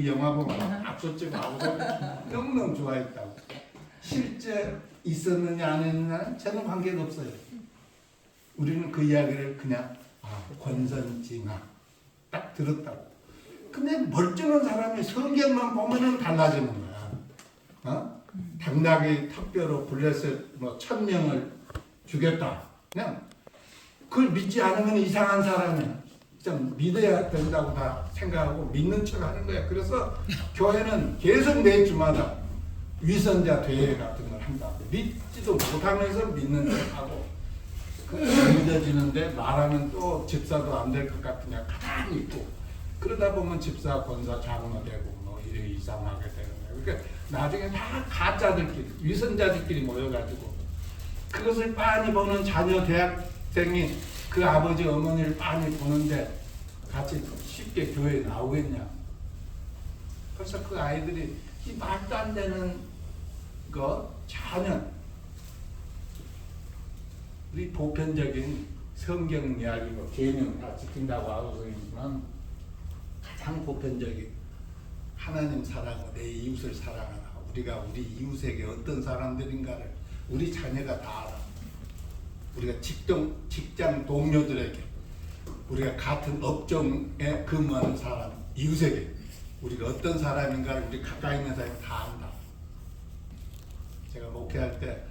영화 보면 압도적으로 너무너무 좋아했다고. 실제 있었느냐 안 했느냐 저는 관계가 없어요. 우리는 그 이야기를 그냥 권선징악 딱 들었다고. 근데 멀쩡한 사람이 성경만 보면은 달라지는 거야. 당나귀 턱뼈로 블레셋 1000명을 죽였다. 그냥 그걸 믿지 않으면 이상한 사람이야. 좀 믿어야 된다고 다 생각하고 믿는 척 하는 거야. 그래서 교회는 계속 매주마다 위선자 대회 같은 걸 한다. 믿지도 못하면서 믿는 척하고 안 믿어지는데 말하면 또 집사도 안 될 것 같으냐 가만히 있고 그러다 보면 집사 권사 장로 되고 뭐 이래 이상하게 되는 거예요. 그러니까 나중에 다 가짜들끼리 위선자들끼리 모여가지고 그것을 빤히 보는 자녀 대학생이 그 아버지 어머니를 빤히 보는데 같이 쉽게 교회에 나오겠냐. 그래서 그 아이들이 이 말도 안 되는 거 전혀 우리 보편적인 성경 이야기고 계명 다 지킨다고 하고 있지만 가장 보편적인 하나님 사랑하고 내 이웃을 사랑하라. 우리가 우리 이웃에게 어떤 사람들인가를 우리 자녀가 다 알아. 우리가 직장 동료들에게 우리가 같은 업종에 근무하는 사람 이웃에게 우리가 어떤 사람인가를 우리 가까이 있는 사람이 다 안다. 제가 목회할 때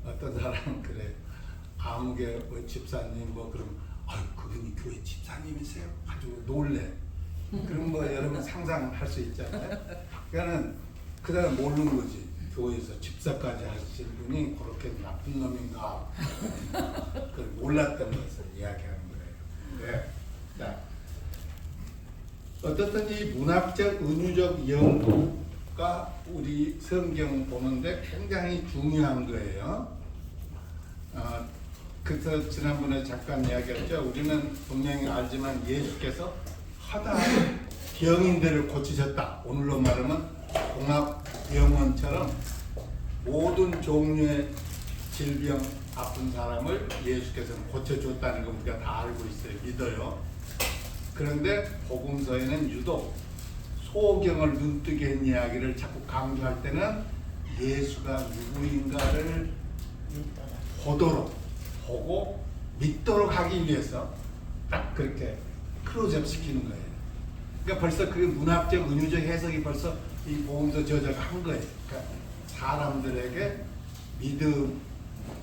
어떤 사람은 그래요. 아무개 집사님 그럼 그분이 교회 집사님이세요? 아주 놀래. 그럼 여러분 상상할 수 있잖아요. 그러니까는 그 사람 모르는 거지. 교회에서 집사까지 하실 분이 그렇게 나쁜 놈인가 그걸 몰랐던 것을 이야기하는 거예요. 네. 자, 어떻든 이 문학적 은유적 연구가 우리 성경 보는데 굉장히 중요한 거예요. 그래서 지난번에 잠깐 이야기했죠. 우리는 분명히 알지만 예수께서 허다한 병인들을 고치셨다. 오늘로 말하면 종합병원처럼 모든 종류의 질병 아픈 사람을 예수께서는 고쳐줬다는 거 우리가 다 알고 있어요. 믿어요. 그런데 복음서에는 유독 소경을 눈뜨게 한 이야기를 자꾸 강조할 때는 예수가 누구인가를 보고 믿도록 하기 위해서 딱 그렇게 클로즈업 시키는 거예요. 그러니까 벌써 그 문학적 은유적 해석이 벌써 이 복음서 저자가 한 거예요. 그러니까 사람들에게 믿음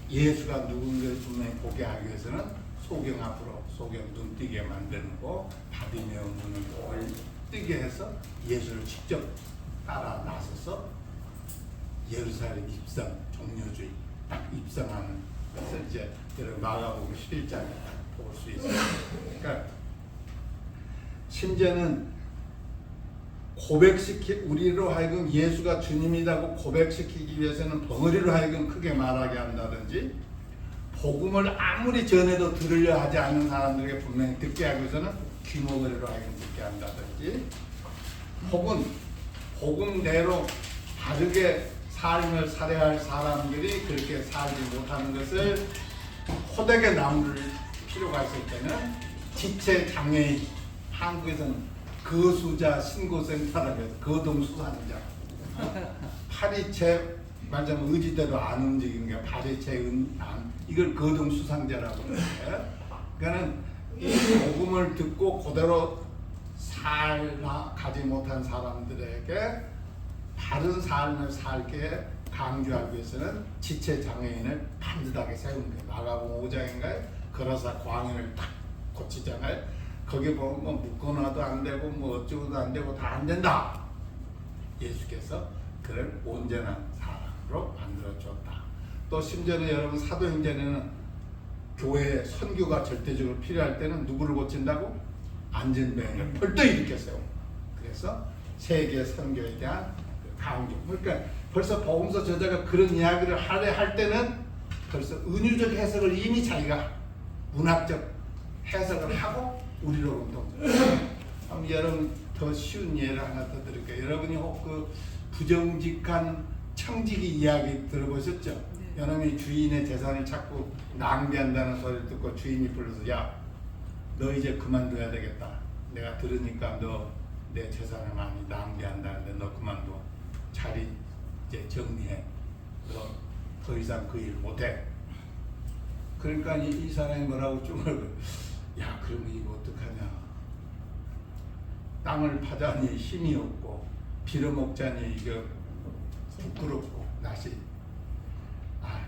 예수가 누군가를 분명히 보게 하기 위해서는 소경 앞으로 소경 눈 뜨게 만드는 거 바디메오 눈을 뜨게 해서 예수를 직접 따라 나서서 예루살렘 입성 종료주의 딱 입성하는 것을 이제 여러분 마가복음 11장에 볼 수 있어요. 그러니까 심지어는 우리로 하여금 예수가 주님이라고 고백시키기 위해서는 벙어리로 하여금 크게 말하게 한다든지 복음을 아무리 전해도 들으려 하지 않는 사람들에게 분명히 듣게 하기 위해서는 귀머거리로 하여금 듣게 한다든지 혹은 복음대로 다르게 삶을 살아야 할 사람들이 그렇게 살지 못하는 것을 호되게 나눌 필요가 있을 때는 지체장애인 한국에서는 거수자 신고센터라고 해서 거동수산자 파리채 말하자면 의지대로 안 움직이는 게 파리채 이걸 거동수상자라고 그러는데 그러니까는 이 복음을 듣고 그대로 가지 못한 사람들에게 바른 삶을 살게 강조하기 위해서는 지체장애인을 반듯하게 세우는 거예요. 마가복음 5장인가요? 걸어서 광인을 딱 고치잖아요. 거기 보면 묶어놔도 안 되고 어쩌고도 안 되고 다 안 된다. 예수께서 그를 온전한 사람으로 만들어줬다. 또 심지어는 여러분 사도행전에는 교회에 선교가 절대적으로 필요할 때는 누구를 고친다고? 안전병을 벌떡 일으켰어요. 그래서 세계 선교에 대한 강조. 그러니까 벌써 복음서 저자가 그런 이야기를 할 때는 벌써 은유적 해석을 이미 자기가 문학적 해석을 하고 우리로 운동. 여러분 더 쉬운 예를 하나 더 드릴게요. 여러분이 혹 그 부정직한 청지기 이야기 들어보셨죠? 네. 여러분이 주인의 재산을 자꾸 낭비한다는 소리를 듣고 주인이 불러서 너 이제 그만둬야 되겠다. 내가 들으니까 너 내 재산을 많이 낭비한다. 더 이상 그 일 못해. 그러니까 이 사람이 뭐라고 쭈글쭈글, 야 그러면 이거 어떡하냐. 땅을 파자니 힘이 없고 빌어먹자니 이거 부끄럽고 낯이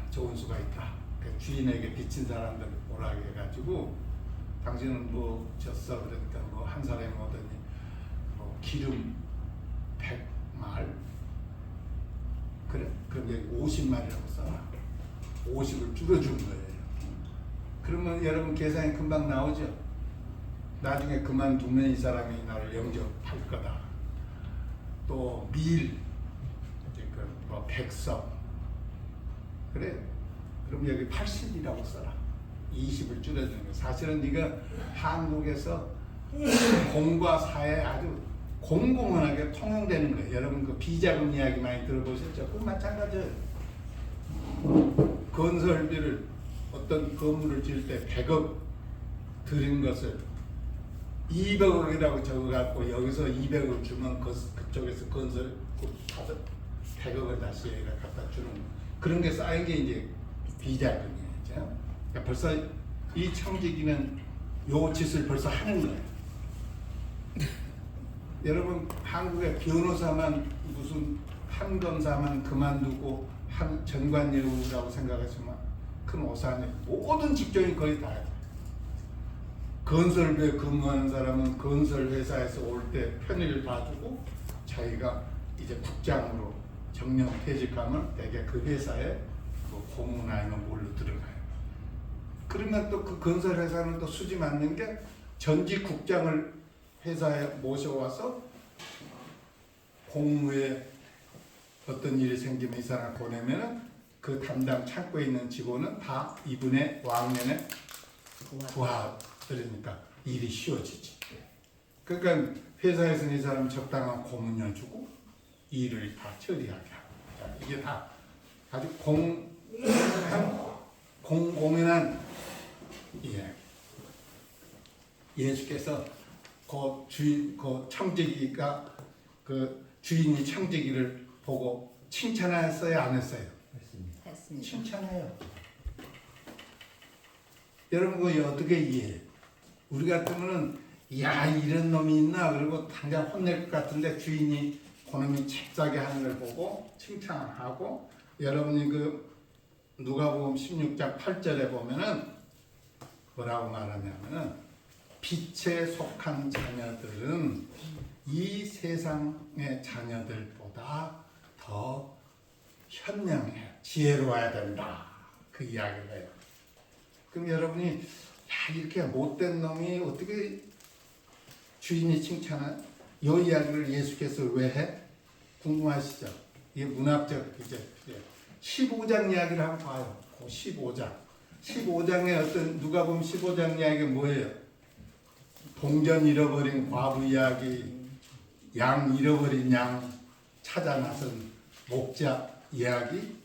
좋은 수가 있다. 그 주인에게 빚진 사람들 오라 해가지고 당신은 뭐 졌어. 그러니까 뭐 한 사람이 오더니 뭐 기름 100말 그래 그럼 여기 50말이라고 써라. 50을 줄여준 거예요. 그러면 여러분 계산이 금방 나오죠. 나중에 그만두면 이 사람이 나를 영접할 거다. 또 밀, 뭐 백석, 그래. 그럼 여기 80이라고 써라. 20을 줄여주는 거야. 사실은 네가 한국에서 공과 사에 아주 공공연하게 통용되는 거예요. 여러분 그 비자금 이야기 많이 들어보셨죠? 그 마찬가지예요. 건설비를 어떤 건물을 지을 때 100억 들인 것을 200억이라고 적어갖고 여기서 200억 주면 그쪽에서 건설 100억을 다시 여기가 갖다 주는 그런 게 쌓인 게 이제 비자금이죠. 그러니까 벌써 이 청지기는 요 짓을 벌써 하는 거예요. 여러분 한국의 변호사만 무슨 판검사만 그만두고 한 전관예우라고 생각하시면 큰 오산이 모든 직종이 거의 다 건설부에 근무하는 사람은 건설회사에서 올 때 편의를 봐주고 자기가 이제 국장으로 정년 퇴직하면 대개 그 회사에 뭐 고문 아니면 뭘로 들어가요. 그러면 또 그 건설회사는 또 수지 맞는 게 전직 국장을 회사에 모셔와서 공무에 어떤 일이 생기면 이 사람을 보내면은 그 담당 창고에 있는 직원은 다 이분의 왕년에 부하들이니까 일이 쉬워지지. 그러니까 회사에서는 이 사람 적당한 고문료 주고 일을 다 처리하게 하고 이게 다 아주 공공연한 예수께서 그 주인 그 청지기가 그 주인이 청지기를 보고 칭찬했어요, 안 했어요? 했습니다. 칭찬해요. 여러분 그거 어떻게 이해해? 우리 같으면은 야 이런 놈이 있나 그리고 당장 혼낼 것 같은데 주인이 그놈이 잽싸게 하는 걸 보고 칭찬하고 여러분이 그 누가복음 16장 8절에 보면은 뭐라고 말하냐면은 빛에 속한 자녀들은 이 세상의 자녀들보다 더 현명해 지혜로워야 된다 그 이야기를 해요. 그럼 여러분이 야 이렇게 못된 놈이 어떻게 주인이 칭찬한 이 이야기를 예수께서 왜 해? 궁금하시죠? 이게 문학적 이제 15장 이야기를 한번 봐요. 그 15장에 어떤 누가복음 15장 이야기가 뭐예요? 동전 잃어버린 과부 이야기, 양 잃어버린 양 찾아 나선 목자 이야기,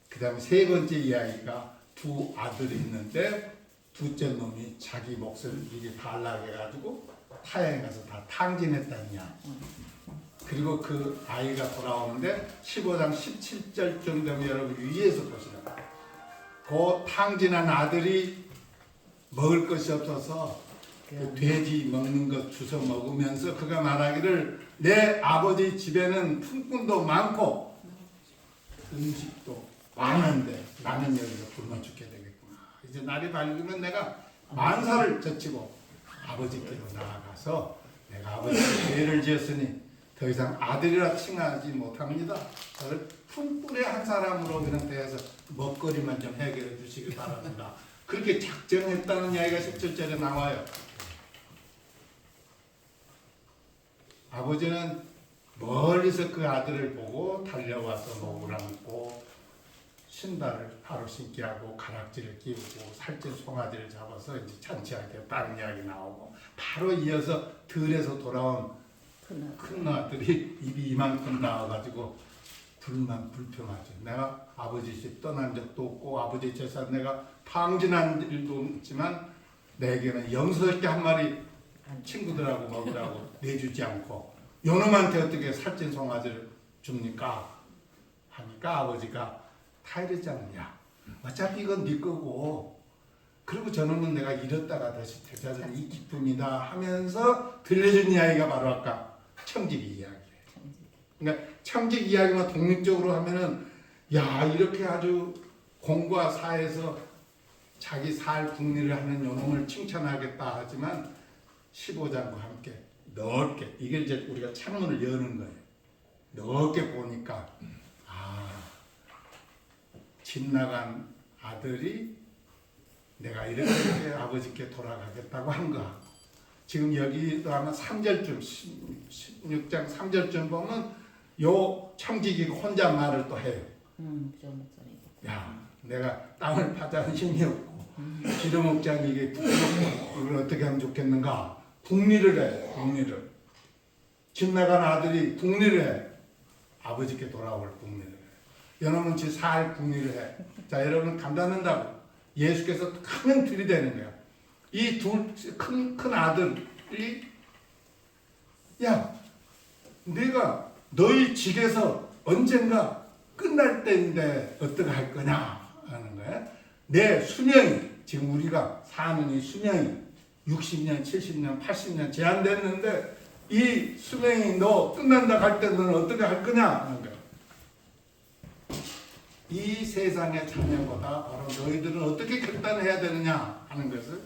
그 다음에 세 번째 이야기가 두 아들이 있는데 둘째 놈이 자기 몫을 미리 반락해가지고 타양에 가서 다 탕진했다는 이야기. 그리고 그 아이가 돌아오는데 15장 17절 정도면 여러분 위에서 보시라. 그 탕진한 아들이 먹을 것이 없어서 그 돼지 먹는 것 주워 먹으면서 그가 말하기를 내 아버지 집에는 품꾼도 많고 음식도 많은데 나는 여기서 굶어 죽게 되겠구나. 이제 날이 밝으면 내가 만사를 젖히고 아버지께로 나아가서 내가 아버지께 죄를 지었으니 더 이상 아들이라 칭하지 못합니다. 저를 품꾼의 한 사람으로 그냥 대해서 먹거리만 좀 해결해 주시기 바랍니다. 그렇게 작정했다는 이야기가 17절에 나와요. 아버지는 멀리서 그 아들을 보고 달려와서 목을 안고 신발을 바로 신게 하고 가락지를 끼우고 살찐 송아지를 잡아서 이제 잔치하겠다는 이야기 나오고 바로 이어서 들에서 돌아온 큰 아들이 입이 이만큼 나와가지고 불평하죠. 내가 아버지 집 떠난 적도 없고 아버지 재산 내가 탕진한 일도 없지만 내게는 염소새끼 한 마리 친구들하고 먹으라고 내주지 않고 요놈한테 어떻게 살찐 송아지를 줍니까? 하니까 아버지가 다 이러지 않느냐. 어차피 이건 네 거고, 그리고 저놈은 내가 잃었다가 다시 되찾은 이 기쁨이다 하면서 들려준 이야기가 바로 아까 청지기 이야기예요. 그러니까 청지기 이야기만 독립적으로 하면은 야, 이렇게 아주 공과 사에서 자기 살 국리를 하는 요놈을 칭찬하겠다 하지만 15장과 함께 넓게, 이게 이제 우리가 창문을 여는 거예요. 넓게 보니까 집 나간 아들이 내가 이렇게 아버지께 돌아가겠다고 한 거. 지금 여기도 아마 3절쯤 16장 3절쯤 보면 요 청지기가 혼자 말을 또 해요. 야, 내가 땅을 파자는 힘이 없고 기름 목장이 이게 부끄럽고 이걸 어떻게 하면 좋겠는가? 국리를 해. 국리를. 집 나간 아들이 국리를 해. 아버지께 돌아올 국리를 해. 여러분 지 살 국리를 해. 자, 여러분 감당한다고. 예수께서 크면 들이대는 거야. 이 큰 아들이 야, 내가 너희 집에서 언젠가 끝날 때인데 어떻게 할 거냐 하는 거야. 내 수명이 지금 우리가 사는 이 수명이 60년, 70년, 80년 제한됐는데 이 수명이 너 끝난다 할 때 너는 어떻게 할 거냐 하는 거야. 이 세상의 자녀보다 바로 너희들은 어떻게 결단해야 되느냐 하는 것을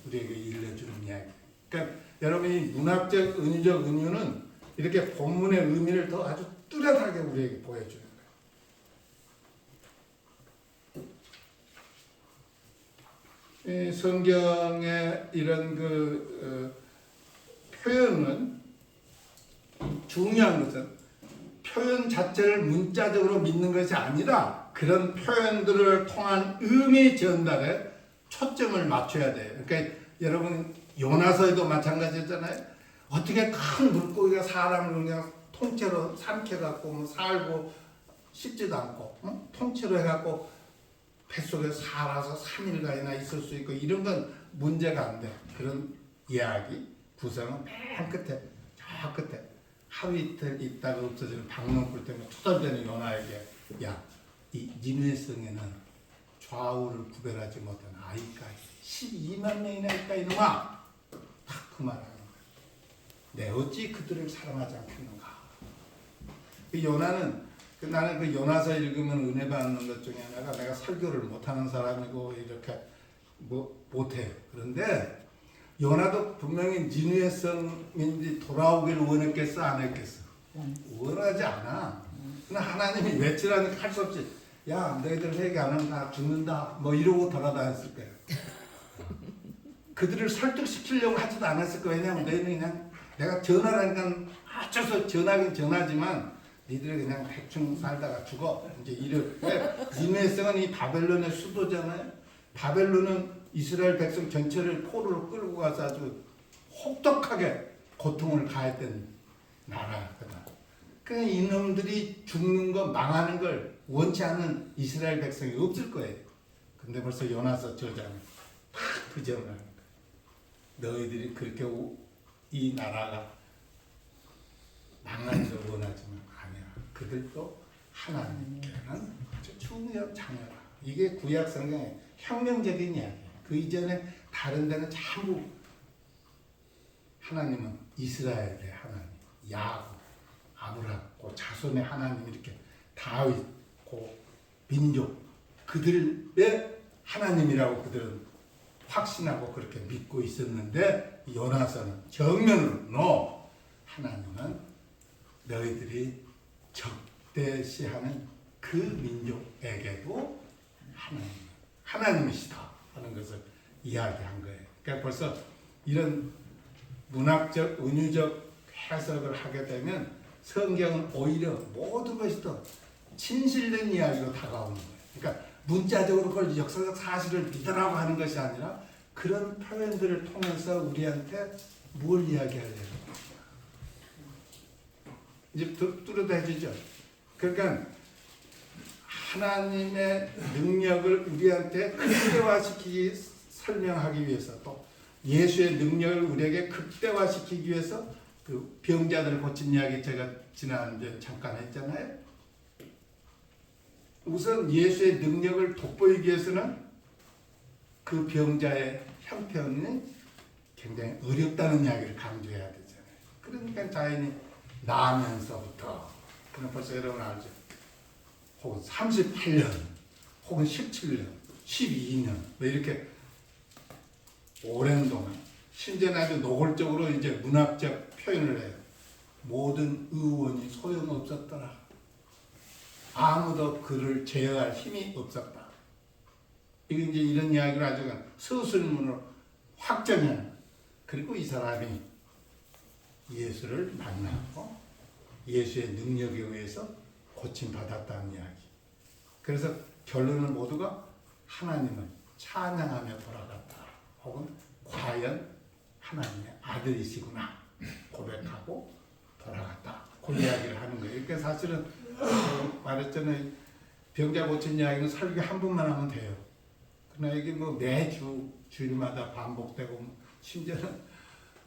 우리에게 일러주는 이야기. 그러니까 여러분이 문학적, 은유적 은유는 이렇게 본문의 의미를 더 아주 뚜렷하게 우리에게 보여주는 거예요. 성경의 이런 표현은 중요한 것은 표현 자체를 문자적으로 믿는 것이 아니라 그런 표현들을 통한 의미 전달에 초점을 맞춰야 돼요. 그러니까 여러분 요나서에도 마찬가지잖아요. 어떻게 큰 물고기가 사람을 그냥 통째로 삼켜갖고 뭐 살고 씻지도 않고 통째로 해갖고 뱃속에 살아서 3일간이나 있을 수 있고 이런 건 문제가 안 돼. 그런 이야기 구성은 맨 끝에 저 끝에 하루 이틀 있다가 없어지는 박농불 때문에 투덜대는 요나에게 야, 이 니느웨 성에는 좌우를 구별하지 못한 아이가 12만 명이나 있다 이놈아. 딱 그 말하는 거야. 내 어찌 그들을 사랑하지 않겠는가. 요나는 나는 그 요나서 읽으면 은혜 받는 것 중에 하나가 내가 설교를 못하는 사람이고 이렇게 못해요. 그런데 요나도 분명히 니느웨 성인지 돌아오기를 원했겠어 안 했겠어? 원하지 않아. 그러나 하나님이 외치라니까 할 수 없이 야 너희들 회개 안 하면 다 죽는다 뭐 이러고 돌아다녔을 거야. 그들을 설득시키려고 하지도 않았을 거야. 왜냐하면 너희는 그냥 내가 전화라니까 어째서 전하긴 전하지만 니들이 그냥 대충 살다가 죽어. 이제 이를 니느웨 성은 이 바벨론의 수도잖아요. 바벨론은 이스라엘 백성 전체를 포로로 끌고 가서 아주 혹독하게 고통을 가했던 나라거든. 그러니까 이놈들이 죽는 거 망하는 걸 원치 않는 이스라엘 백성이 없을 거예요. 근데 벌써 요나서 저자는 딱 그 점을 하는 거예요. 너희들이 그렇게 이 나라가 망하는 걸 원하지만 아니야. 그들도 하나님께는 아주 중요한 자녀다. 이게 구약 성경의 혁명적인 이야기예요. 그 이전에 다른 데는 전부 하나님은 이스라엘의 하나님, 야곱, 아브라함, 그 자손의 하나님 이렇게 다윗, 그 민족 그들의 하나님이라고 그들은 확신하고 그렇게 믿고 있었는데 요나서는 정면으로 하나님은 너희들이 적대시하는 그 민족에게도 하나님이시다 하는 것을 이야기한 거예요. 그러니까 벌써 이런 문학적, 은유적 해석을 하게 되면 성경은 오히려 모든 것이 더 진실된 이야기로 다가오는 거예요. 그러니까 문자적으로 그걸 역사적 사실을 믿으라고 하는 것이 아니라 그런 표현들을 통해서 우리한테 뭘 이야기하려고 이제 뚜렷해지죠. 그러니까 하나님의 능력을 우리한테 극대화시키기 설명하기 위해서 또 예수의 능력을 우리에게 극대화시키기 위해서 그 병자들을 고친 이야기 제가 지난주에 잠깐 했잖아요. 우선 예수의 능력을 돋보이기 위해서는 그 병자의 형편이 굉장히 어렵다는 이야기를 강조해야 되잖아요. 그러니까 자연히 나면서부터, 그럼 벌써 여러분 알죠? 혹은 38년, 혹은 17년, 12년, 뭐 이렇게 오랜 동안, 심지어는 아주 노골적으로 이제 문학적 표현을 해요. 모든 의원이 소용없었더라. 아무도 그를 제어할 힘이 없었다. 이게 이제 이런 이야기를 아주 서술문으로 확정해. 그리고 이 사람이 예수를 만나고 예수의 능력에 의해서 고침받았다는 이야기. 그래서 결론은 모두가 하나님을 찬양하며 돌아갔다. 혹은 과연 하나님의 아들이시구나 고백하고 돌아갔다. 그 이야기를 하는 거예요. 그러니까 사실은 말했잖아요. 병자 고친 이야기는 설교 한 번만 하면 돼요. 그러나 이게 뭐 매주 주일마다 반복되고 심지어는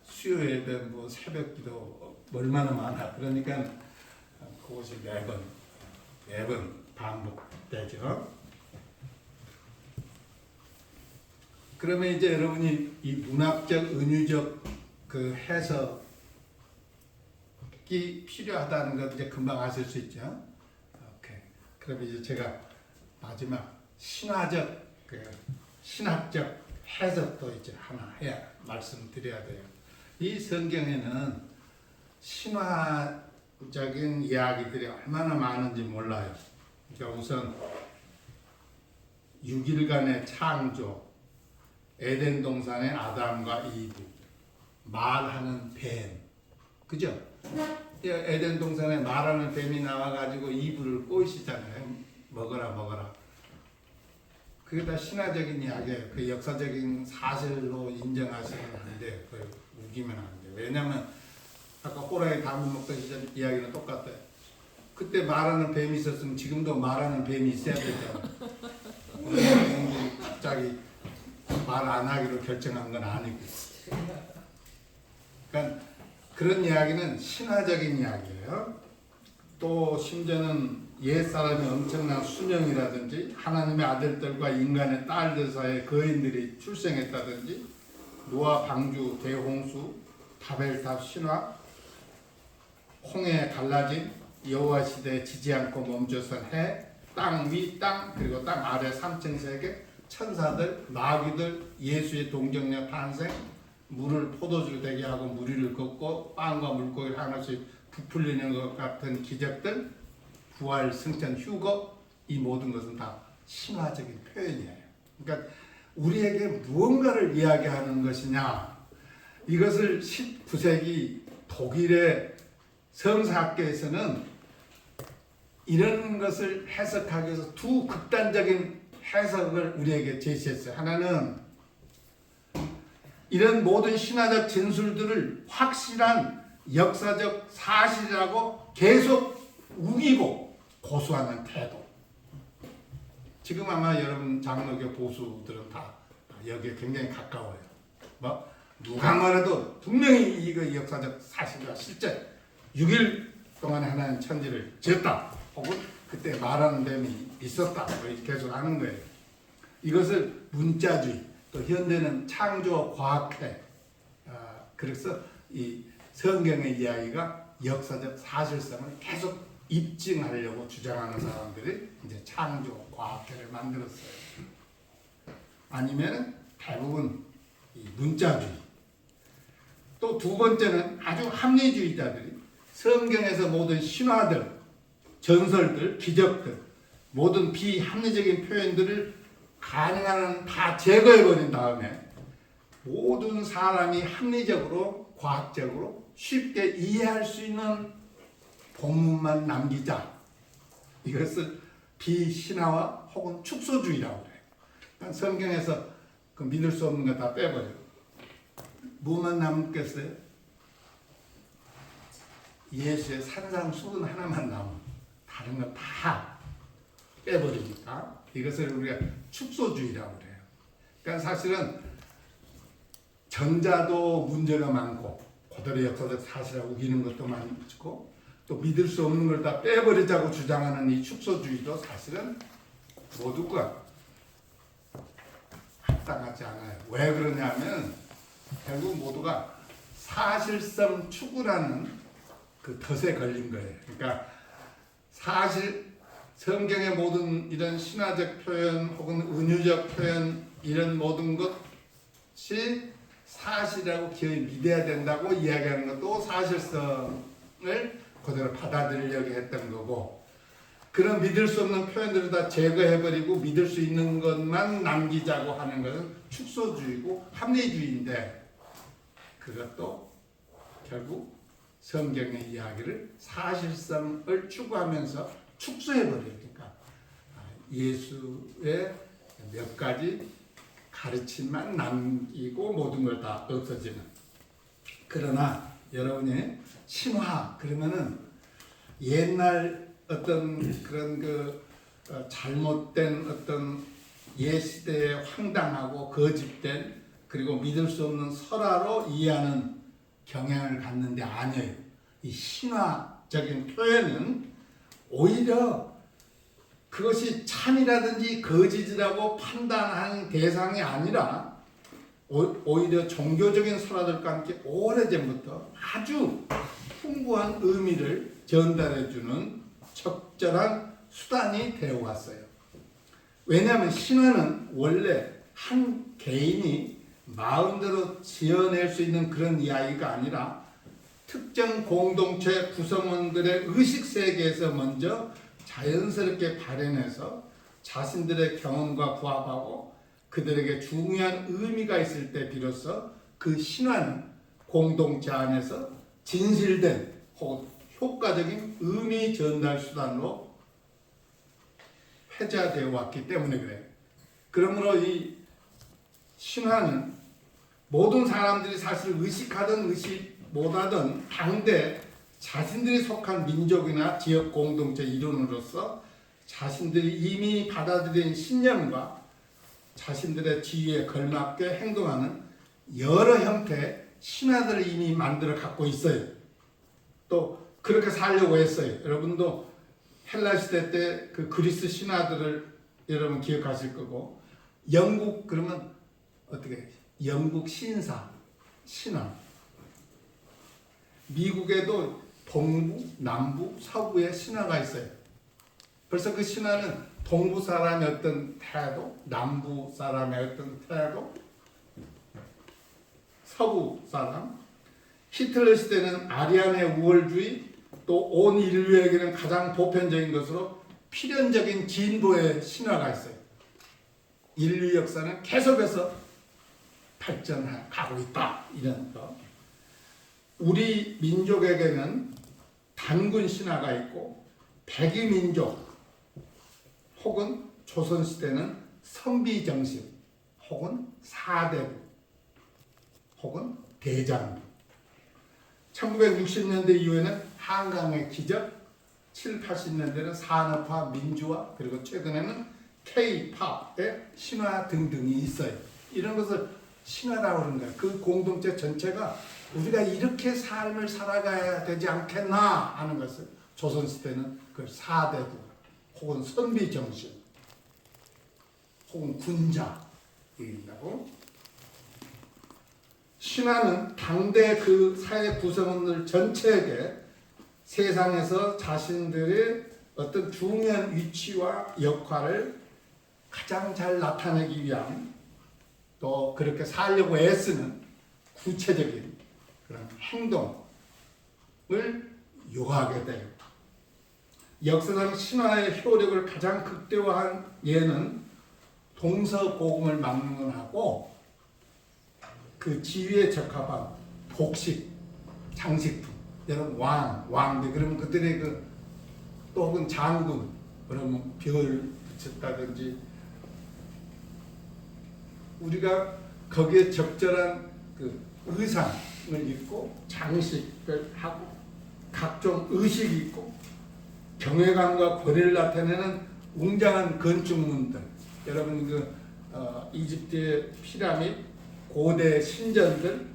수요 예배 뭐 새벽 기도 얼마나 많아. 그러니까 그것이 매번 반복되죠. 그러면 이제 여러분이 이 문학적 은유적 그 해석이 필요하다는 것 이제 금방 아실 수 있죠. 오케이. 그러면 이제 제가 마지막 신학적 해석도 이제 하나 해야 말씀드려야 돼요. 이 성경에는 신화적인 이야기들이 얼마나 많은지 몰라요. 그러니까 우선 6일간의 창조, 에덴 동산의 아담과 이브, 말하는 뱀, 그죠? 에덴 동산에 말하는 뱀이 나와가지고 이브를 꼬시잖아요. 먹어라. 그게 다 신화적인 이야기예요. 그 역사적인 사실로 인정하시면 안 돼요. 우기면 안 돼요. 왜냐하면 아까 호랑이 담을 먹던 시절 이야기는 똑같아요. 그때 말하는 뱀이 있었으면 지금도 말하는 뱀이 있어야 되잖아요. 갑자기 말 안 하기로 결정한 건 아니고. 그러니까 그런 이야기는 신화적인 이야기예요. 또 심지어는 옛사람이 엄청난 수명이라든지 하나님의 아들들과 인간의 딸들 사이에 거인들이 출생했다든지 노아 방주, 대홍수, 바벨탑 신화, 홍해 갈라짐, 여호와 시대에 지지 않고 멈춰선 해, 땅 위 땅, 그리고 땅 아래 삼층세계, 천사들, 마귀들, 예수의 동정녀 탄생, 물을 포도주 되게 하고 무리를 걷고 빵과 물고기를 하나씩 부풀리는 것 같은 기적들, 부활, 승천, 휴거, 이 모든 것은 다 신화적인 표현이에요. 그러니까 우리에게 무언가를 이야기하는 것이냐, 이것을 19세기 독일의 성사학계에서는 이런 것을 해석하기 위해서 두 극단적인 해석을 우리에게 제시했어요. 하나는 이런 모든 신화적 진술들을 확실한 역사적 사실이라고 계속 우기고 고수하는 태도. 지금 아마 여러분 장로교 보수들은 다 여기에 굉장히 가까워요. 뭐 누가 말해도 분명히 이거 역사적 사실과 실제 6일 동안에 하나님 천지를 지었다. 혹은 그때 말하는 뱀이 있었다. 계속 하는 거예요. 이것을 문자주의, 또 현대는 창조 과학회. 그래서 이 성경의 이야기가 역사적 사실성을 계속 입증하려고 주장하는 사람들이 이제 창조 과학회를 만들었어요. 아니면 대부분 이 문자주의. 또 두 번째는 아주 합리주의자들이 성경에서 모든 신화들, 전설들, 기적들, 모든 비합리적인 표현들을 가능한 한 다 제거해버린 다음에 모든 사람이 합리적으로, 과학적으로 쉽게 이해할 수 있는 본문만 남기자. 이것을 비신화와 혹은 축소주의라고 그래요. 그러니까 성경에서 그 믿을 수 없는 거 다 빼버려요. 뭐만 남겠어요? 예수의 산상수훈 하나만 남은, 다른 거 다 빼버리니까 이것을 우리가 축소주의라고 그래요. 그러니까 사실은 전자도 문제가 많고 그대로 역사적 사실을 우기는 것도 많고, 또 믿을 수 없는 걸 다 빼버리자고 주장하는 이 축소주의도 사실은 모두가 합당하지 않아요. 왜 그러냐면 결국 모두가 사실성 추구라는 그 덫에 걸린 거예요. 그러니까 사실 성경의 모든 이런 신화적 표현 혹은 은유적 표현 이런 모든 것이 사실이라고 기어이 믿어야 된다고 이야기하는 것도 사실성을 그대로 받아들이려고 했던 거고, 그런 믿을 수 없는 표현들을 다 제거해버리고 믿을 수 있는 것만 남기자고 하는 것은 축소주의고 합리주의인데, 그것도 결국 성경의 이야기를 사실성을 추구하면서 축소해버리니까 예수의 몇 가지 가르침만 남기고 모든 걸 다 없어지는. 그러나 여러분이 신화 그러면은 옛날 어떤 그런 잘못된 어떤 옛시대의 황당하고 거짓된 그리고 믿을 수 없는 설화로 이해하는 경향을 갖는데 아니에요. 이 신화적인 표현은 오히려 그것이 참이라든지 거짓이라고 판단하는 대상이 아니라 오히려 종교적인 설화들과 함께 오래전부터 아주 풍부한 의미를 전달해주는 적절한 수단이 되어왔어요. 왜냐하면 신화는 원래 한 개인이 마음대로 지어낼 수 있는 그런 이야기가 아니라 특정 공동체 구성원들의 의식세계에서 먼저 자연스럽게 발현해서 자신들의 경험과 부합하고 그들에게 중요한 의미가 있을 때 비로소 그 신화는 공동체 안에서 진실된 혹은 효과적인 의미 전달 수단으로 회자되어 왔기 때문에 그래요. 그러므로 이 신화는 모든 사람들이 사실 의식하든 의식 못하든 당대 자신들이 속한 민족이나 지역 공동체 일원으로서 자신들이 이미 받아들인 신념과 자신들의 지위에 걸맞게 행동하는 여러 형태의 신화들을 이미 만들어 갖고 있어요. 또 그렇게 살려고 했어요. 여러분도 헬라 시대 때 그 그리스 신화들을 여러분 기억하실 거고, 영국 그러면 어떻게 영국 신사 신화, 미국에도 동부, 남부, 서부의 신화가 있어요. 벌써 그 신화는 동부 사람의 어떤 태도, 남부 사람의 어떤 태도, 서부 사람, 히틀러 시대는 아리안의 우월주의, 또 온 인류에게는 가장 보편적인 것으로 필연적인 진보의 신화가 있어요. 인류 역사는 계속해서 발전하고 있다, 이런 거. 우리 민족에게는 단군 신화가 있고 백이민족 혹은 조선시대는 선비정신 혹은 사대부 혹은 대장부, 1960년대 이후에는 한강의 기적, 7, 80년대는 산업화, 민주화, 그리고 최근에는 K-팝의 신화 등등이 있어요. 이런 것을 신화라고 하는 거예요. 그 공동체 전체가 우리가 이렇게 삶을 살아가야 되지 않겠나 하는 것을 조선시대는 그 사대부 혹은 선비정신 혹은 군자이라고. 신화는 당대 그 사회 구성원들 전체에게 세상에서 자신들의 어떤 중요한 위치와 역할을 가장 잘 나타내기 위한, 또 그렇게 살려고 애쓰는 구체적인 그런 행동을 요하게 돼요. 역사상 신화의 효력을 가장 극대화한 예는 동서고금을 막론하고 그 지위에 적합한 복식, 장식품, 여러분 왕들 그러면 그들의 또 혹은 장군 그러면 별 붙였다든지, 우리가 거기에 적절한 그 의상을 입고 장식을 하고 각종 의식이 있고 경외감과 권위를 나타내는 웅장한 건축물들, 여러분 이집트의 피라미드, 고대 신전들,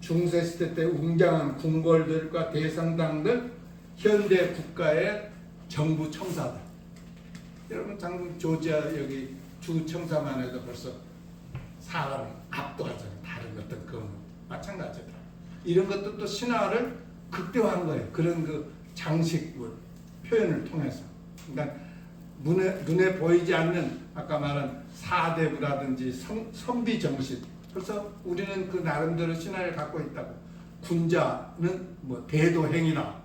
중세시대 때 웅장한 궁궐들과 대성당들, 현대 국가의 정부 청사들. 여러분 장군 조지아 여기 주 청사만 해도 벌써 사람을 압도하잖아요. 다른 어떤 그 마찬가지다. 이런 것도 또 신화를 극대화한 거예요. 그런 그 장식물 표현을 통해서. 그러니까 눈에 보이지 않는 아까 말한 사대부라든지 선비 정신. 그래서 우리는 그 나름대로 신화를 갖고 있다고. 군자는 뭐 대도행이나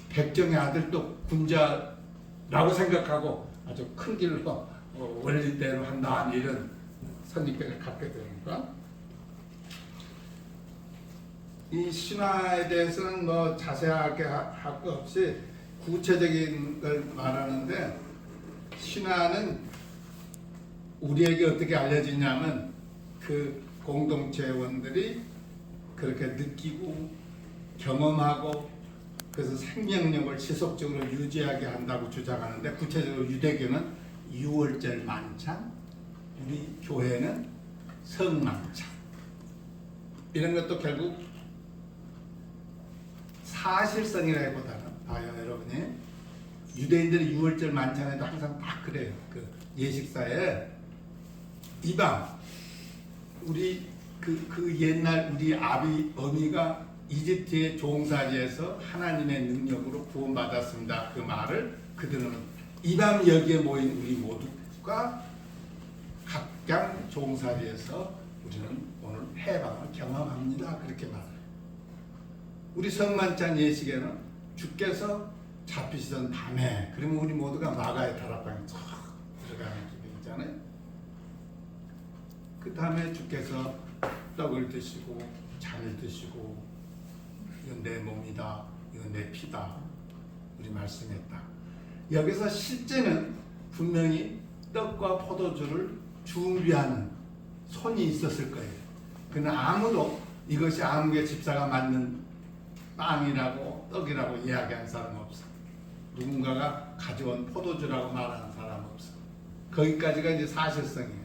백정의 아들도 군자라고 생각하고 아주 큰 길로 원리대로 한다 이런 선입견을 갖게 되니까 이 신화에 대해서는 뭐 자세하게 할 거 없이 구체적인 걸 말하는데 신화는 우리에게 어떻게 알려지냐면 그 공동체원들이 그렇게 느끼고 경험하고 그래서 생명력을 지속적으로 유지하게 한다고 주장하는데 구체적으로 유대교는 유월절 만찬, 우리 교회는 성만찬 이런 것도 결국 사실성이라기보다는 봐요 여러분이 유대인들이 유월절 만찬에도 항상 다 그래요. 그 예식사에 이방 우리 그 옛날 우리 어미가 이집트의 종살이에서 하나님의 능력으로 구원받았습니다. 그 말을 그들은 이방 여기에 모인 우리 모두가 각각 종살이에서 우리는 오늘 해방을 경험합니다. 그렇게 말해요. 우리 성만찬 예식에는 주께서 잡히시던 밤에 그러면 우리 모두가 마가의 다락방에 쫙 들어가는 기분 있잖아요. 그 다음에 주께서 떡을 드시고 잔을 드시고 이건 내 몸이다, 이건 내 피다 우리 말씀했다. 여기서 실제는 분명히 떡과 포도주를 준비하는 손이 있었을 거예요. 그러나 아무도 이것이 아무개 집사가 만든 빵이라고 떡이라고 이야기한 사람 없어. 누군가가 가져온 포도주라고 말하는 사람 없어. 거기까지가 이제 사실성이에요.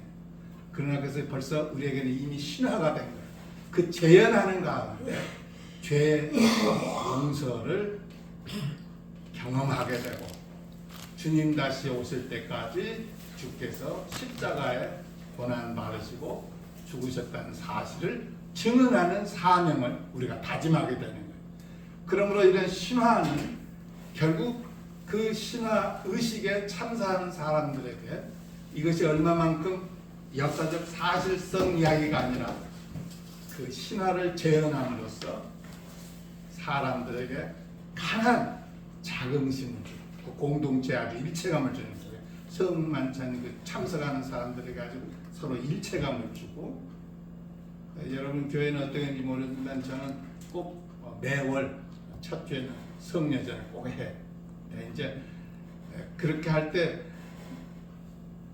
그러나 그래서 벌써 우리에게는 이미 신화가 된 거예요. 그 재현하는 가운데 죄 용서를 경험하게 되고 주님 다시 오실 때까지 주께서 십자가에 고난 받으시고 죽으셨다는 사실을 증언하는 사명을 우리가 다짐하게 되는 거예요. 그러므로 이런 신화는 결국 그 신화 의식에 참사하는 사람들에게 이것이 얼마만큼 역사적 사실성 이야기가 아니라 그 신화를 재현함으로써 사람들에게 강한 자긍심을 주고 그 공동체 아주 일체감을 주는 거예요. 성만찬 그 참석하는 사람들에게 아주 서로 일체감을 주고 여러분 교회는 어떻게인지 모르지만 저는 꼭 매월 첫 주에는 성례전을 꼭 해. 이제 그렇게 할 때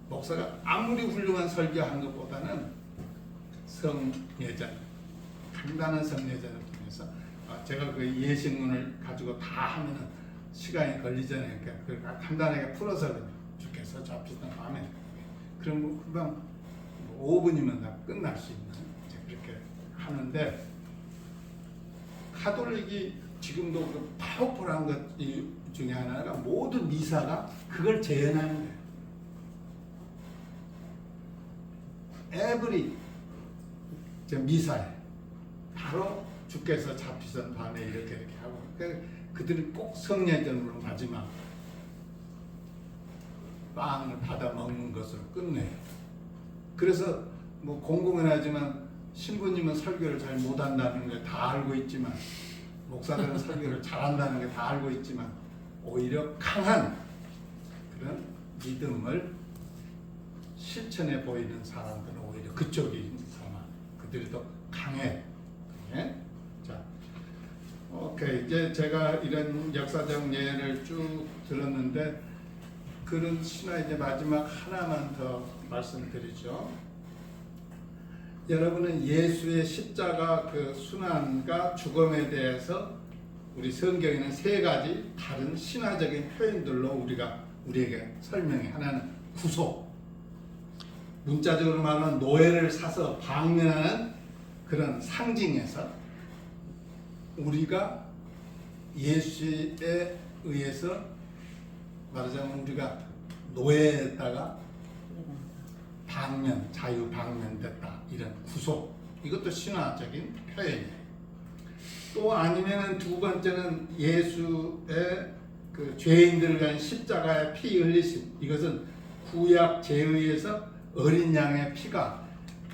목사가 아무리 훌륭한 설교한 것보다는 성례전, 간단한 성례전을 통해서 제가 그 예식문을 가지고 다 하면은 시간이 걸리잖아요. 그러니까 간단하게 풀어서 그냥 주께서 잡히던 밤에 그럼 금방 5분이면 다 끝날 수 있는 그렇게 하는데 카톨릭이 지금도 그 파워풀한 것 중에 하나가 모든 미사가 그걸 재현하는 거예요. 에브리 미사에 바로 주께서 잡히던 밤에 이렇게 하고 그들이 꼭 성례전으로 마지막 빵을 받아 먹는 것으로 끝내요. 그래서 뭐 공공은 하지만 신부님은 설교를 잘 못한다는 걸 다 알고 있지만 목사들은 설교를 잘한다는 게 다 알고 있지만 오히려 강한 그런 믿음을 실천해 보이는 사람들은 오히려 그쪽이 아마 그들이 더 강해. 네? 자, 오케이. 이제 제가 이런 역사적 예를 쭉 들었는데 그런 신화 이제 마지막 하나만 더 말씀드리죠. 여러분은 예수의 십자가 그 순환과 죽음에 대해서 우리 성경에는 세 가지 다른 신화적인 표현들로 우리에게 설명해. 하나는 구속, 문자적으로 말하면 노예를 사서 방면하는 그런 상징에서 우리가 예수에 의해서 말하자면 우리가 노예에다가 방면, 자유 방면됐다. 이런 구속. 이것도 신화적인 표현이에요. 또 아니면은 두 번째는 예수의 그 죄인들을 위한 십자가의 피 흘리심. 이것은 구약 제의에서 어린 양의 피가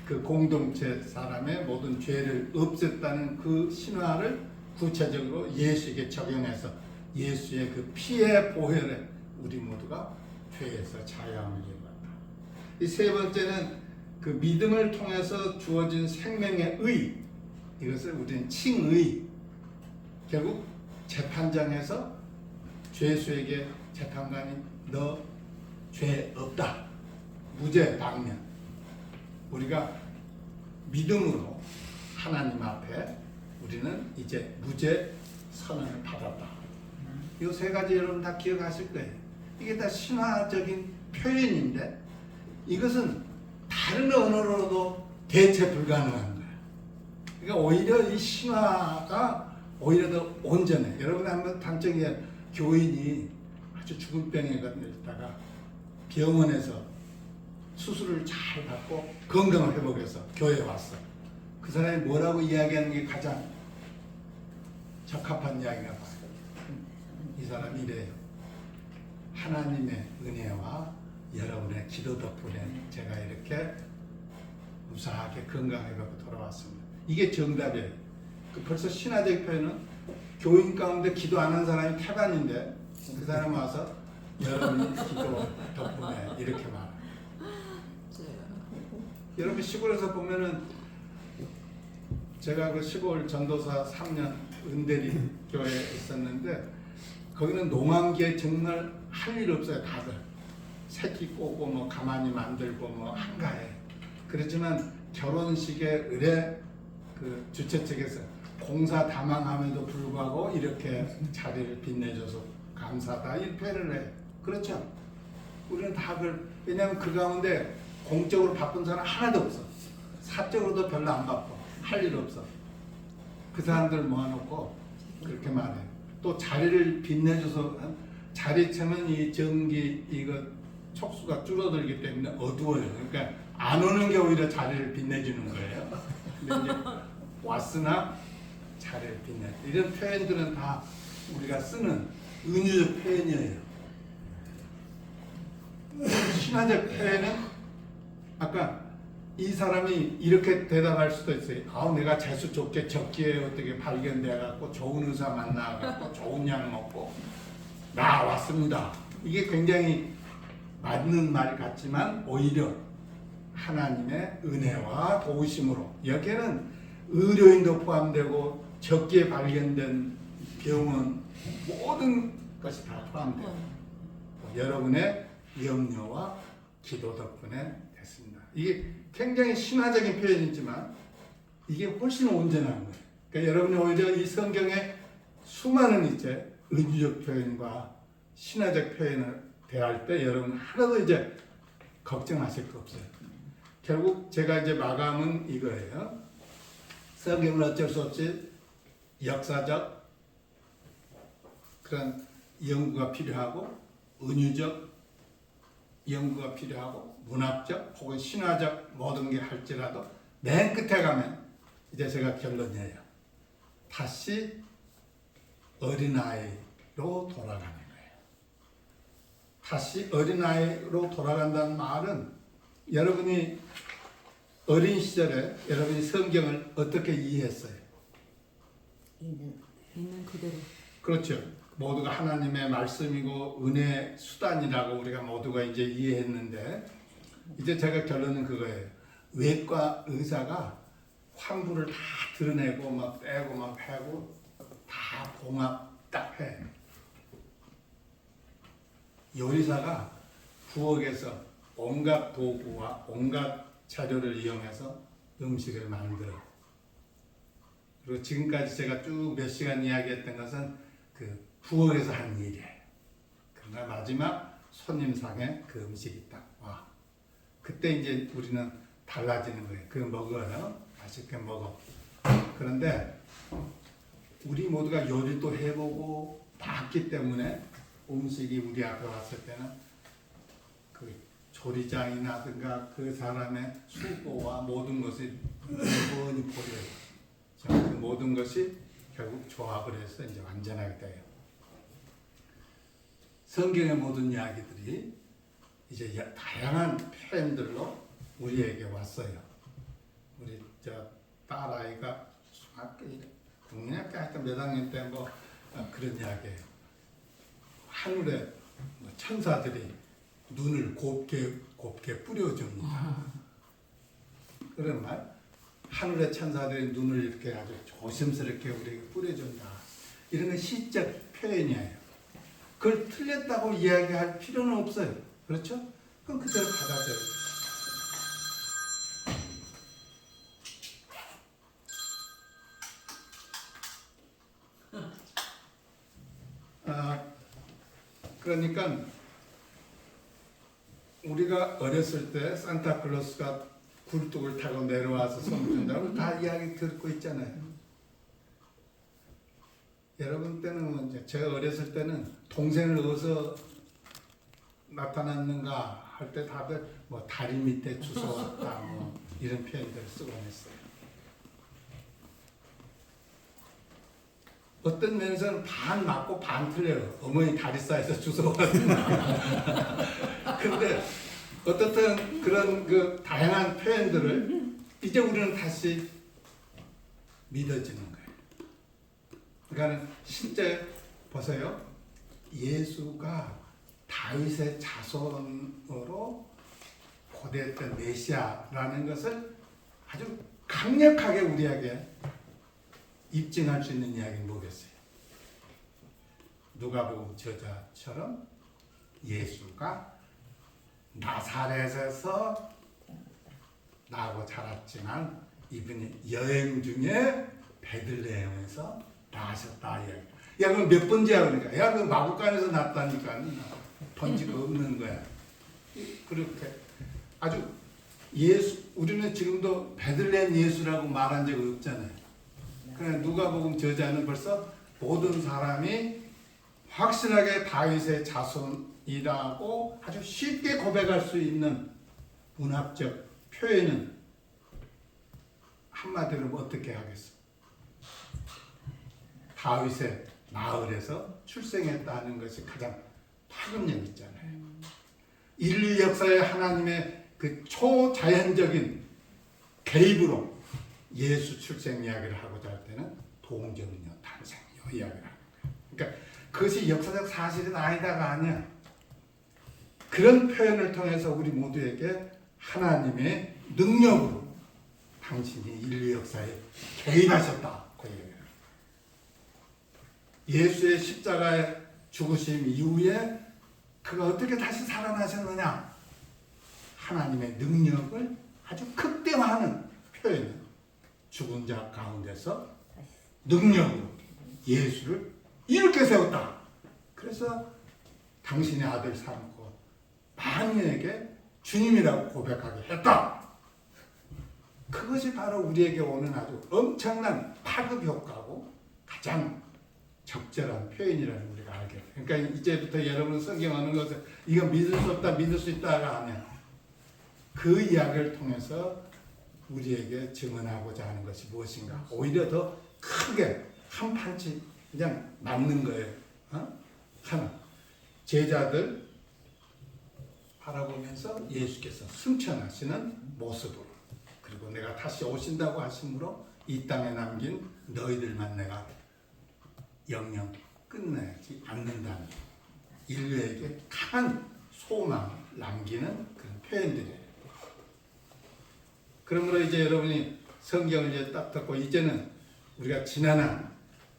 그 공동체 사람의 모든 죄를 없앴다는 그 신화를 구체적으로 예수에게 적용해서 예수의 그 피의 보혈에 우리 모두가 죄에서 자유함을 이루었다. 이 세 번째는 그 믿음을 통해서 주어진 생명의 의. 이것을 우리는 칭의. 결국 재판장에서 죄수에게 재판관이 너 죄 없다. 무죄 방면. 우리가 믿음으로 하나님 앞에 우리는 이제 무죄 선언을 받았다. 이 세 가지 여러분 다 기억하실 거예요. 이게 다 신화적인 표현인데 이것은 다른 언어로도 대체 불가능한 거예요. 그러니까 오히려 이 신화가 오히려 더 온전해. 여러분 한번 당정에 교인이 아주 죽은 병에 걸렸다가 병원에서 수술을 잘 받고 건강을 회복해서 교회에 왔어. 그 사람이 뭐라고 이야기하는 게 가장 적합한 이야기가 봐요. 이 사람이 이래요. 하나님의 은혜와 여러분의 기도 덕분에 제가 이렇게 무사하게 건강해갖고 돌아왔습니다. 이게 정답이에요. 벌써 신화적 표현은 교인 가운데 기도 안 한 사람이 태반인데 그 사람 와서 여러분이 기도 덕분에 이렇게 말해요. 여러분 시골에서 보면은 제가 그 시골 전도사 3년 은대리 교회에 있었는데 거기는 농한기에 정말 할 일 없어요. 다들 새끼 꼬고 뭐 가만히 만들고 뭐 한가해. 그렇지만 결혼식에 의뢰 그 주최 측에서 공사 다망함에도 불구하고 이렇게 자리를 빛내줘서 감사하다 이 표현을 해. 그렇죠? 우리는 다 왜냐하면 그 가운데 공적으로 바쁜 사람 하나도 없어. 사적으로도 별로 안 바빠. 할 일 없어. 그 사람들 모아놓고 그렇게 말해. 또 자리를 빛내줘서 자리처는 이 전기 이거 촉수가 줄어들기 때문에 어두워요. 그러니까 안 오는 게 오히려 자리를 빛내주는 거예요. 근데 이제 왔으나 자리를 빛내. 이런 표현들은 다 우리가 쓰는 은유적 표현이에요. 신화적 표현은 아까 이 사람이 이렇게 대답할 수도 있어요. 내가 재수 좋게 적기에 어떻게 발견돼갖고 좋은 의사 만나갖고 좋은 약 먹고 나왔습니다. 이게 굉장히 맞는 말 같지만 오히려 하나님의 은혜와 도우심으로 여기에는 의료인도 포함되고 적기에 발견된 병원 모든 것이 다 포함돼요. 여러분의 염려와 기도 덕분에 됐습니다. 이게 굉장히 신화적인 표현이지만 이게 훨씬 온전한 거예요. 그러니까 여러분이 오히려 이 성경의 수많은 이제 은유적 표현과 신화적 표현을 대할 때 여러분 하나도 이제 걱정하실 거 없어요. 결국 제가 이제 마감은 이거예요. 성경은 어쩔 수 없이 역사적 그런 연구가 필요하고 은유적 연구가 필요하고 문학적 혹은 신화적 모든 게 할지라도 맨 끝에 가면 이제 제가 결론이에요. 다시 어린아이로 돌아가는 거예요. 다시 어린아이로 돌아간다는 말은 여러분이 어린 시절에 여러분이 성경을 어떻게 이해했어요? 있는 그대로. 그렇죠. 모두가 하나님의 말씀이고 은혜 수단이라고 우리가 모두가 이제 이해했는데 이제 제가 결론은 그거예요. 외과 의사가 환부를 다 드러내고 막 빼고 막 하고 다 봉합 딱 해. 요리사가 부엌에서 온갖 도구와 온갖 자료를 이용해서 음식을 만들어. 그리고 지금까지 제가 쭉 몇 시간 이야기했던 것은 그 부엌에서 한 일이에요. 그러나 마지막 손님상에 그 음식이 딱 와. 그때 이제 우리는 달라지는 거예요. 그거 먹어요. 맛있게 먹어. 그런데 우리 모두가 요리도 해보고 봤기 때문에 음식이 우리 앞에 왔을 때는 그 조리장이라든가 그 사람의 수고와 모든 것이 뻔히 보여요. 그 모든 것이 결국 조합을 해서 이제 완전하게 돼요. 성경의 모든 이야기들이 이제 다양한 표현들로 우리에게 왔어요. 우리 저 딸아이가 중학교, 국민학교 하여튼 몇 학년 때 뭐 그런 이야기예요. 하늘에 천사들이 눈을 곱게 뿌려줍니다. 그런 말. 하늘의 천사들이 눈을 이렇게 아주 조심스럽게 우리에게 뿌려준다. 이런 건 시적 표현이에요. 그걸 틀렸다고 이야기할 필요는 없어요. 그렇죠? 그럼 그대로 받아들여요. 그러니까 우리가 어렸을 때 산타클로스가 굴뚝을 타고 내려와서 선물 준다고 다 이야기 듣고 있잖아요. 여러분 때는 이제 제가 어렸을 때는 동생을 어디서 나타났는가 할 때 다들 뭐 다리 밑에 주워왔다 뭐 이런 표현들을 쓰곤 했어요. 어떤 면에서는 반 맞고 반 틀려요. 어머니 다리 사이에서 주워왔다. 근데 어떻든 그런 그 다양한 표현들을 이제 우리는 다시 믿어지는 거예요. 그러니까 실제 보세요. 예수가 다윗의 자손으로 고대했던 메시아라는 것을 아주 강력하게 우리에게 입증할 수 있는 이야기는 뭐겠어요? 누가복음 저자처럼 예수가 나사렛에서 나고 자랐지만 이분이 여행 중에 베들레헴에서 나셨다 이야기. 야 그럼 몇 번째야 그러니까? 야 그 마구간에서 났다니까 번지가 없는 거야. 그렇게 아주 예수 우리는 지금도 베들레헴 예수라고 말한 적 없잖아요. 그래 누가복음 저자는 벌써 모든 사람이 확실하게 다윗의 자손이라고 아주 쉽게 고백할 수 있는 문학적 표현은 한마디로 어떻게 하겠어? 다윗의 마을에서 출생했다는 것이 가장 파급력 있잖아요. 인류 역사의 하나님의 그 초자연적인 개입으로 예수 출생 이야기를 하고자 할 때는 동정녀 탄생녀 이야기를 하는 거예요. 그러니까 그것이 역사적 사실은 아니다가 아니야. 그런 표현을 통해서 우리 모두에게 하나님의 능력으로 당신이 인류 역사에 개입하셨다. 그 얘기예요. 예수의 십자가의 죽으심 이후에 그가 어떻게 다시 살아나셨느냐? 하나님의 능력을 아주 극대화하는 표현. 죽은 자 가운데서 능력으로 예수를 이렇게 세웠다. 그래서 당신의 아들 삼고 만인에게 주님이라고 고백하게 했다. 그것이 바로 우리에게 오는 아주 엄청난 파급 효과고 가장 적절한 표현이라는 우리가 알게 돼요. 그러니까 이제부터 여러분 성경 하는 것은 이거 믿을 수 없다, 믿을 수 있다가 아니야. 그 이야기를 통해서 우리에게 증언하고자 하는 것이 무엇인가? 오히려 더 크게 한 판치 그냥 맞는 거예요. 하나. 제자들 바라보면서 예수께서 승천하시는 모습으로 그리고 내가 다시 오신다고 하심으로 이 땅에 남긴 너희들만 내가 영영 끝내지 않는다는 인류에게 강한 소망을 남기는 그런 표현들이에요. 그러므로 이제 여러분이 성경을 이제 딱 듣고 이제는 우리가 지난한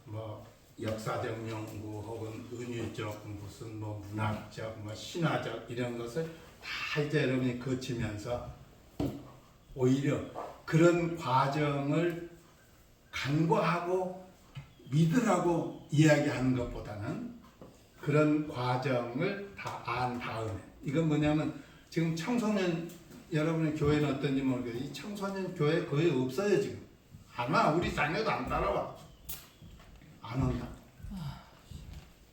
뭐 역사적 연구 혹은 은유적 무슨 뭐 문학적 뭐 신화적 이런 것을 다 이제 여러분이 거치면서 오히려 그런 과정을 간과하고 믿으라고 이야기하는 것보다는 그런 과정을 다 안 다음에 이건 뭐냐면 지금 청소년 여러분의 교회는 어떤지 모르겠어요. 이 청소년 교회 거의 없어요 지금. 아마 우리 자녀도 안 따라와. 안 온다.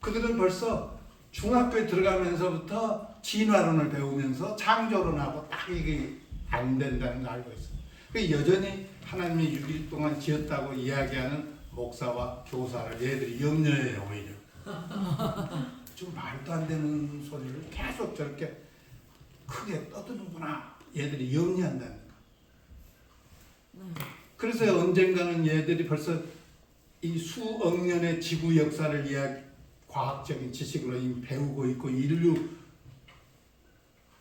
그들은 벌써 중학교에 들어가면서부터 진화론을 배우면서 창조론하고 딱 이게 안 된다는 걸 알고 있어요. 그러니까 여전히 하나님이 6일 동안 지었다고 이야기하는 목사와 교사를 얘들이 염려해요. 오히려 좀 말도 안 되는 소리를 계속 저렇게 크게 떠드는구나. 얘들이 염려한다는 거. 그래서 언젠가는 얘들이 벌써 이 수억 년의 지구 역사를 과학적인 지식으로 이미 배우고 있고 인류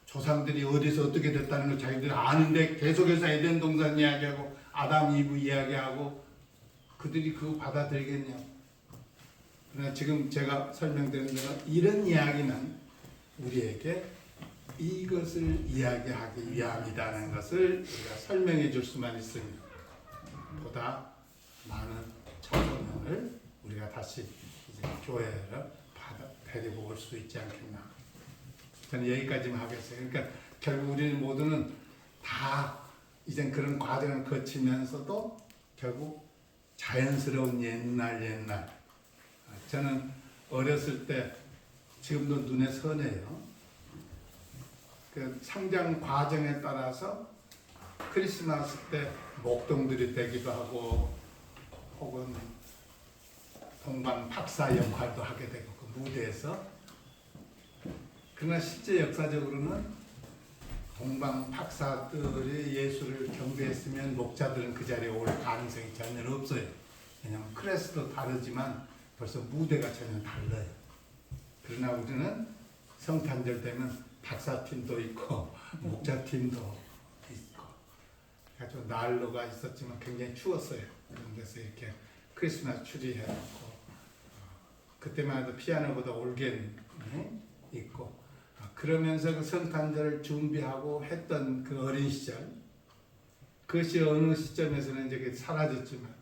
조상들이 어디서 어떻게 됐다는 걸 자기들이 아는데 계속해서 에덴 동산 이야기하고 아담 이브 이야기하고 그들이 그거 받아들이겠냐. 그러나 지금 제가 설명드리는 것은 이런 이야기는 우리에게 이것을 이야기하기 위함이라는 것을 우리가 설명해 줄 수만 있으면 보다 많은 청소년을 우리가 다시 이제 교회를 데리고 올 수 있지 않겠나. 저는 여기까지만 하겠어요. 그러니까 결국 우리는 모두는 다 이제 그런 과정을 거치면서도 결국 자연스러운 옛날 저는 어렸을 때 지금도 눈에 선해요. 그 성장 과정에 따라서 크리스마스 때 목동들이 되기도 하고 혹은 동방 박사 역할도 하게 되고 그 무대에서. 그러나 실제 역사적으로는 동방 박사들이 예수를 경배했으면 목자들은 그 자리에 올 가능성이 전혀 없어요. 왜냐하면 클래스도 다르지만 벌써 무대가 전혀 달라요. 그러나 우리는 성탄절 되면 박사팀도 있고 목자팀도 있고 아주 난로가 있었지만 굉장히 추웠어요. 그런 데서 이렇게 크리스마스 추리 해놓고 그때만 해도 피아노보다 올겐이 있고 그러면서 그 성탄절을 준비하고 했던 그 어린 시절 그것이 어느 시점에서는 이제 사라졌지만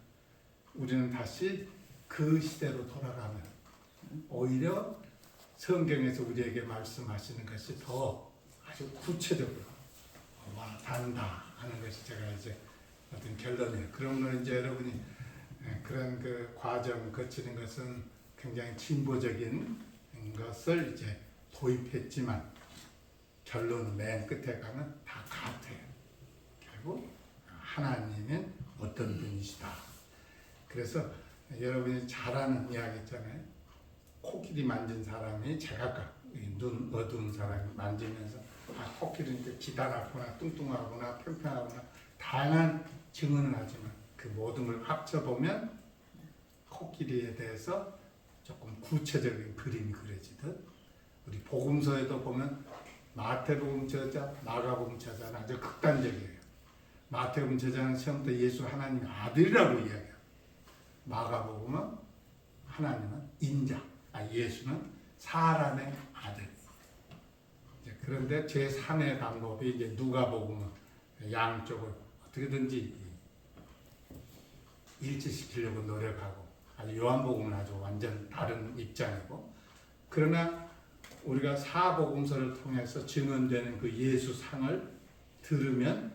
우리는 다시 그 시대로 돌아가면 오히려 성경에서 우리에게 말씀하시는 것이 더 아주 구체적으로 와닿는다 하는 것이 제가 이제 어떤 결론이에요. 그런 걸 이제 여러분이 그런 그 과정 거치는 것은 굉장히 진보적인 것을 이제 도입했지만 결론은 맨 끝에 가면 다 같아요. 결국 하나님은 어떤 분이시다. 그래서 여러분이 잘 아는 이야기 있잖아요. 코끼리 만진 사람이 제각각 눈 어두운 사람이 만지면서 코끼리는 이렇게 기다랗구나 뚱뚱하구나 평평하구나 다양한 증언을 하지만 그 모든 걸 합쳐보면 코끼리에 대해서 조금 구체적인 그림이 그려지듯 우리 복음서에도 보면 마태복음 저자, 마가복음 저자는 아주 극단적이에요. 마태복음 저자는 처음부터 예수 하나님의 아들이라고 이야기해요. 마가복음은 하나님은 인자, 예수는 사람의 아들. 그런데 제3의 방법이 이제 누가복음은 양쪽을 어떻게든지 일치시키려고 노력하고 요한복음은 아주 완전 다른 입장이고 그러나 우리가 사복음서를 통해서 증언되는 그 예수상을 들으면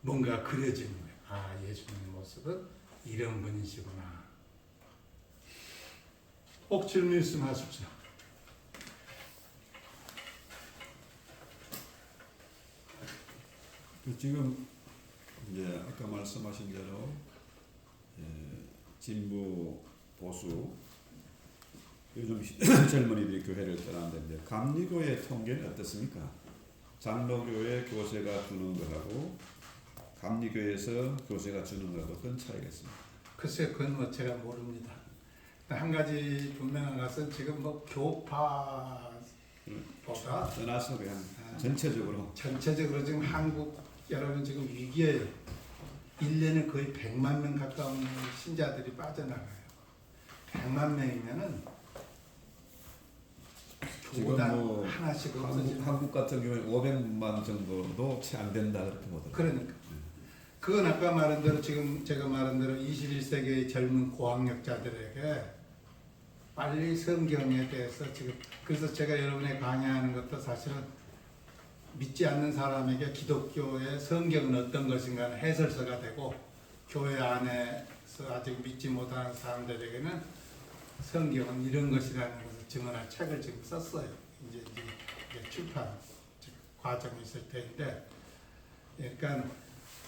뭔가 그려지는 거예요. 예수님의 모습은 이런 분이시구나. 혹 질문 있으면 하십시오. 지금 이제 아까 말씀하신 대로 진보 보수 요즘 젊은이들이 교회를 떠난다는데 감리교회 통계는 어떻습니까? 장로교회 교세가 주는 거하고 감리교회에서 교세가 주는 거하고 어떤 차이가 있습니까? 글쎄 그건 제가 모릅니다. 한 가지 분명한 것은 지금 교파보다 떠나서 그냥 전체적으로 지금 한국 여러분 지금 위기예요. 1년에 거의 100만 명 가까운 신자들이 빠져나가요. 100만 명이면은 교단 하나씩 없어지는 한국 같은 경우는 500만 정도도 채 안 된다 그렇게 보더라고요. 그러니까 그건 아까 말한 대로 지금 제가 말한 대로 21세기의 젊은 고학력자들에게 빨리 성경에 대해서 지금 그래서 제가 여러분에 강의하는 것도 사실은 믿지 않는 사람에게 기독교의 성경은 어떤 것인가 해설서가 되고 교회 안에서 아직 믿지 못하는 사람들에게는 성경은 이런 것이라는 것을 증언할 책을 지금 썼어요. 이제 출판 과정이 있을 때인데, 그러니까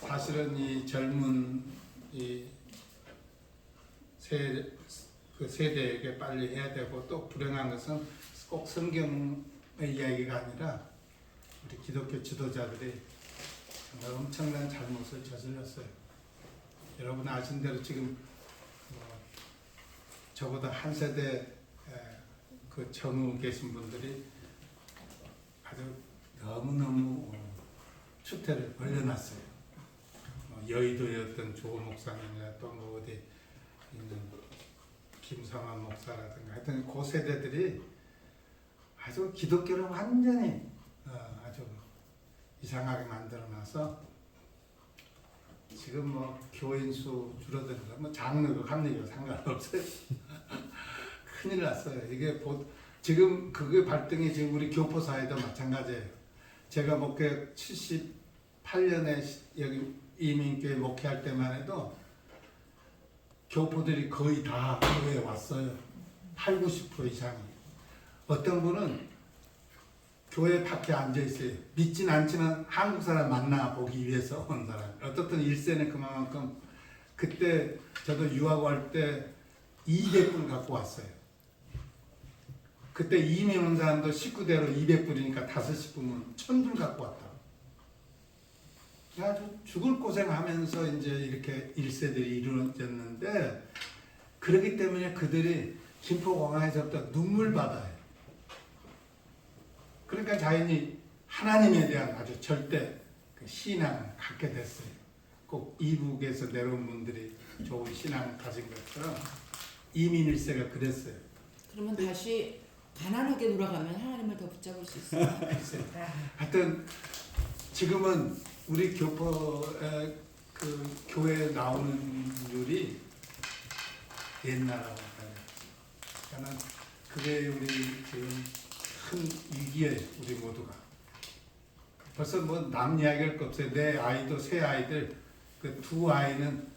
사실은 이 젊은 그 세대에게 빨리 해야 되고, 또 불행한 것은 꼭 성경의 이야기가 아니라 우리 기독교 지도자들이 정말 엄청난 잘못을 저질렀어요. 여러분 아신 대로 지금 저보다 한 세대 그 전후 계신 분들이 아주 너무너무 추태를 벌려놨어요. 여의도의 어떤 조 목사님이나 또 뭐 어디 있는 김성환 목사라든가 하여튼 그 세대들이 아주 기독교를 완전히 아주 이상하게 만들어놔서 지금 뭐 교인 수 줄어드는 거, 뭐 장르고 감리고 상관없어요. 큰일 났어요. 이게 지금 그게 발등이 지금 우리 교포 사회도 마찬가지예요. 제가 목회 78년에 여기 이민교회 목회할 때만 해도 교포들이 거의 다 교회에 왔어요. 8, 90% 이상이. 어떤 분은 교회 밖에 앉아 있어요. 믿진 않지만 한국 사람 만나보기 위해서 온 사람. 어떻든 일세는 그만큼, 그때 저도 유학할 때 200불 갖고 왔어요. 그때 이민 온 사람도 19대로 200불이니까 5식구면 1000불 갖고 왔다. 아주 죽을 고생하면서 이제 이렇게 1세들이 이루어졌는데, 그렇기 때문에 그들이 김포공항에서부터 눈물 받아요. 그러니까 자연히 하나님에 대한 아주 절대 그 신앙을 갖게 됐어요. 꼭 이북에서 내려온 분들이 좋은 신앙을 가진 것처럼 이민 1세가 그랬어요. 그러면 다시 가난하게 돌아가면 하나님을 더 붙잡을 수 있어요. 하여튼 지금은 우리 교포의 그 교회에 나오는 율이 옛날하고 달라요. 그러니까 그게 우리 지금 큰 위기예요. 우리 모두가. 벌써 뭐 남 이야기할 거 없어요. 내 아이도 새 아이들 그 두 아이는